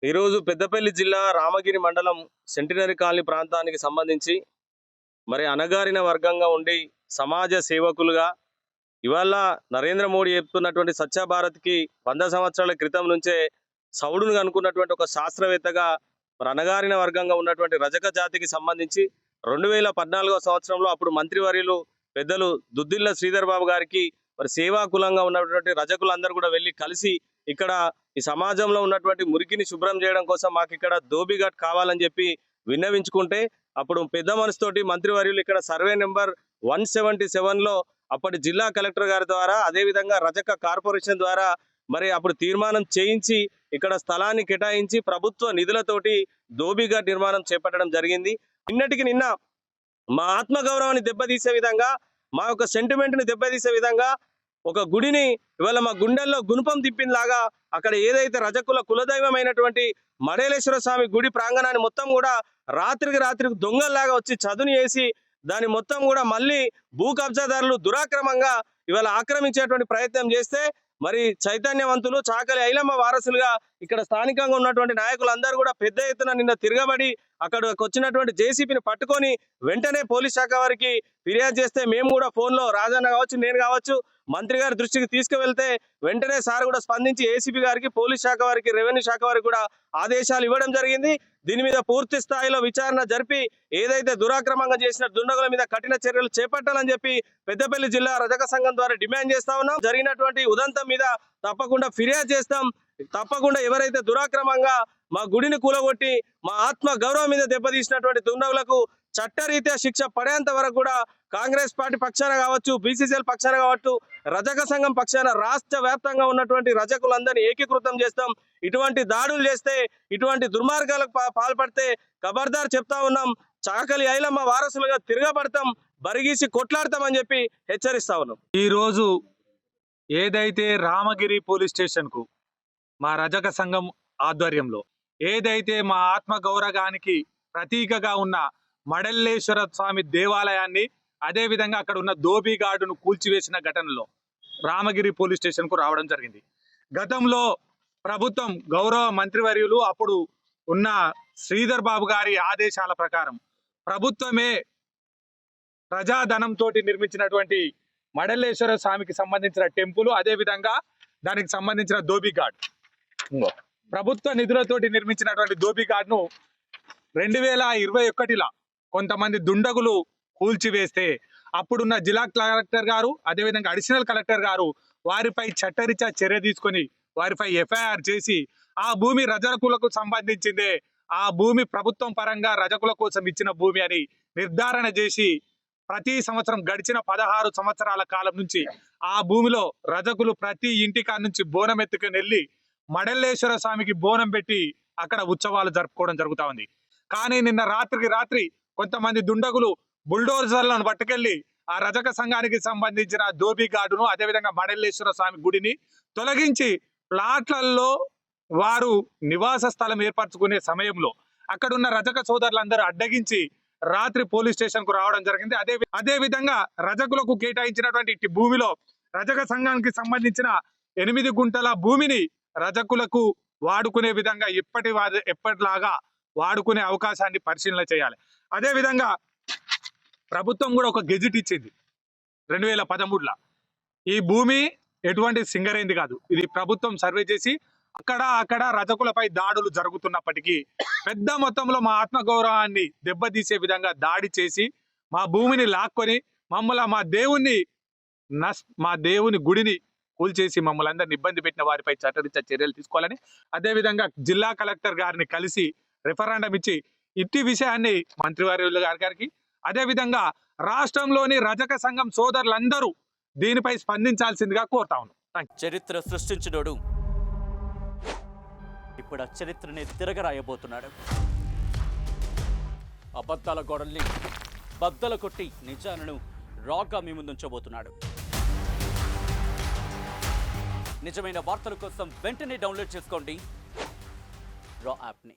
ఈరోజు పెద్దపల్లి జిల్లా రామగిరి మండలం సెంటినరీ కాలనీ ప్రాంతానికి సంబంధించి మరి అణగారిన వర్గంగా ఉండి సమాజ సేవకులుగా ఇవాళ నరేంద్ర మోడీ చెప్తున్నటువంటి స్వచ్ఛ భారత్కి 100 సంవత్సరాల క్రితం నుంచే సౌడును అనుకున్నటువంటి ఒక శాస్త్రవేత్తగా మరి అణగారిన వర్గంగా ఉన్నటువంటి రజక జాతికి సంబంధించి 2014వ సంవత్సరంలో అప్పుడు మంత్రివర్యులు పెద్దలు దుద్దిల్ల శ్రీధర్ బాబు గారికి మరి సేవాకులంగా ఉన్నటువంటి రజకులందరూ కూడా వెళ్ళి కలిసి ఇక్కడ ఈ సమాజంలో ఉన్నటువంటి మురికిని శుభ్రం చేయడం కోసం మాకు ఇక్కడ దోబిఘాట్ కావాలని చెప్పి విన్నవించుకుంటే అప్పుడు పెద్ద మనసుతోటి మంత్రివర్యులు ఇక్కడ సర్వే నెంబర్ 177లో అప్పటి జిల్లా కలెక్టర్ గారి ద్వారా అదేవిధంగా రజక కార్పొరేషన్ ద్వారా మరి అప్పుడు తీర్మానం చేయించి ఇక్కడ స్థలాన్ని కేటాయించి ప్రభుత్వ నిధులతోటి దోబిఘాట్ నిర్మాణం చేపట్టడం జరిగింది. నిన్నటికి నిన్న మా ఆత్మగౌరవాన్ని దెబ్బతీసే విధంగా మా యొక్క సెంటిమెంట్ని దెబ్బతీసే విధంగా ఒక గుడిని ఇవాళ మా గుండెల్లో గుణపం తిప్పిందిలాగా అక్కడ ఏదైతే రజకుల కులదైవమైనటువంటి మడేలేశ్వర స్వామి గుడి ప్రాంగణాన్ని మొత్తం కూడా రాత్రికి దొంగల్లాగా వచ్చి చదును చేసి దాని మొత్తం కూడా మళ్ళీ భూ కబ్జాదారులు దురాక్రమంగా ఇవాళ ఆక్రమించేటువంటి ప్రయత్నం చేస్తే మరి చైతన్యవంతులు చాకలి ఐలమ్మ వారసులుగా ఇక్కడ స్థానికంగా ఉన్నటువంటి నాయకులందరూ కూడా పెద్ద ఎత్తున నిన్న తిరగబడి అక్కడికి వచ్చినటువంటి జేసీబీని పట్టుకొని వెంటనే పోలీస్ శాఖ వారికి ఫిర్యాదు చేస్తే మేము కూడా ఫోన్లో రాజన్న కావచ్చు నేను కావచ్చు మంత్రి గారి దృష్టికి తీసుకువెళ్తే వెంటనే సార్ కూడా స్పందించి ఏసీబీ గారికి పోలీస్ శాఖ వారికి రెవెన్యూ శాఖ వారికి కూడా ఆదేశాలు ఇవ్వడం జరిగింది. దీని మీద పూర్తి స్థాయిలో విచారణ జరిపి ఏదైతే దురాక్రమంగా చేసిన దుండగుల మీద కఠిన చర్యలు చేపట్టాలని చెప్పి పెద్దపల్లి జిల్లా రజక సంఘం ద్వారా డిమాండ్ చేస్తా ఉన్నాం. జరిగినటువంటి ఉదంతం మీద తప్పకుండా ఫిర్యాదు చేస్తాం. తప్పకుండా ఎవరైతే దురాక్రమంగా మా గుడిని కూలగొట్టి మా ఆత్మ గౌరవం మీద దెబ్బతీసినటువంటి దుండగులకు చట్టరీత్యా శిక్ష పడేంత వరకు కూడా కాంగ్రెస్ పార్టీ పక్షాన కావచ్చు, బీసీసీఎల్ పక్షాన కావచ్చు, రజక సంఘం పక్షాన రాష్ట్ర వ్యాప్తంగా ఉన్నటువంటి రజకులందరినీ ఏకీకృతం చేస్తాం. ఇటువంటి దాడులు చేస్తే, ఇటువంటి దుర్మార్గాలకు పాల్పడితే ఖబర్దార్ చెప్తా ఉన్నాం. చాకలి ఐలమ్మ వారసులుగా తిరగబడతాం, బరిగీసి కొట్లాడతామని చెప్పి హెచ్చరిస్తా ఉన్నాం. ఈ రోజు ఏదైతే రామగిరి పోలీస్ స్టేషన్ కు మా రజక సంఘం ఆధ్వర్యంలో ఏదైతే మా ఆత్మ గౌరవానికి ప్రతీకగా ఉన్న మడల్లేశ్వర స్వామి దేవాలయాన్ని అదే విధంగా అక్కడ ఉన్న దోబిఘాటును కూల్చివేసిన ఘటనలో రామగిరి పోలీస్ స్టేషన్ కు రావడం జరిగింది. గతంలో ప్రభుత్వం గౌరవ మంత్రివర్యులు అప్పుడు ఉన్న శ్రీధర్ బాబు గారి ఆదేశాల ప్రకారం ప్రభుత్వమే ప్రజాధనంతో నిర్మించినటువంటి మడల్లేశ్వర స్వామికి సంబంధించిన టెంపుల్, అదే విధంగా దానికి సంబంధించిన దోబిఘాట్ ప్రభుత్వ నిధులతోటి నిర్మించినటువంటి దోబిఘాట్ను 2021లో కొంతమంది దుండగులు కూల్చివేస్తే అప్పుడున్న జిల్లా కలెక్టర్ గారు అదేవిధంగా అడిషనల్ కలెక్టర్ గారు వారిపై చట్టరీత్యా చర్య తీసుకొని వారిపై ఎఫ్ఐఆర్ చేసి ఆ భూమి రజకులకు సంబంధించిందే, ఆ భూమి ప్రభుత్వం పరంగా రజకుల కోసం ఇచ్చిన భూమి అని నిర్ధారణ చేసి ప్రతి సంవత్సరం గడిచిన 16 సంవత్సరాల కాలం నుంచి ఆ భూమిలో రజకులు ప్రతి ఇంటికా నుంచి బోనం ఎత్తుకుని వెళ్ళి మడల్లేశ్వర స్వామికి బోనం పెట్టి అక్కడ ఉత్సవాలు జరుపుకోవడం జరుగుతా ఉంది. కానీ నిన్న రాత్రికి రాత్రి కొంతమంది దుండగులు బుల్డోజర్లను పట్టుకెళ్లి ఆ రజక సంఘానికి సంబంధించిన దోబిఘాటును అదేవిధంగా మడల్లేశ్వర స్వామి గుడిని తొలగించి ప్లాట్లలో వారు నివాస స్థలం ఏర్పరచుకునే సమయంలో అక్కడున్న రజక సోదరులందరూ అడ్డగించి రాత్రి పోలీస్ స్టేషన్ కు రావడం జరిగింది. అదే విధంగా రజకులకు కేటాయించినటువంటి భూమిలో రజక సంఘానికి సంబంధించిన 8 గుంటల భూమిని రజకులకు వాడుకునే విధంగా ఎప్పటిలాగా వాడుకునే అవకాశాన్ని పరిశీలన చేయాలి. అదే విధంగా ప్రభుత్వం కూడా ఒక గెజిట్ ఇచ్చింది 2013లో. ఈ భూమి ఎటువంటి సింగరైంది కాదు, ఇది ప్రభుత్వం సర్వే చేసి అక్కడ రజకులపై దాడులు జరుగుతున్నప్పటికీ పెద్ద మొత్తంలో మా ఆత్మగౌరవాన్ని దెబ్బతీసే విధంగా దాడి చేసి మా భూమిని లాక్కొని మా దేవుని గుడిని కూల్చేసి మమ్మల్ని అందరిని ఇబ్బంది పెట్టిన వారిపై చట్టరీత్యా చర్యలు తీసుకోవాలని అదేవిధంగా జిల్లా కలెక్టర్ గారిని కలిసి రెఫరెండం ఇచ్చి ఇట్టి విషయాన్ని మంత్రివర్యులు గారికి అదేవిధంగా రాష్ట్రంలోని రజక సంఘం సోదరులందరూ దీనిపై స్పందించాల్సిందిగా కోరుతా ఉన్నాం. చరిత్ర సృష్టించినోడు ఇప్పుడు ఆ చరిత్రని తిరగరాయబోతున్నాడు. అబద్ధాల గోడల్ని బద్దలు కొట్టి నిజాలను రాగా మీ ముందుంచబోతున్నాడు. నిజమైన వార్తల కోసం వెంటనే డౌన్లోడ్ చేసుకోండి రా యాప్ని.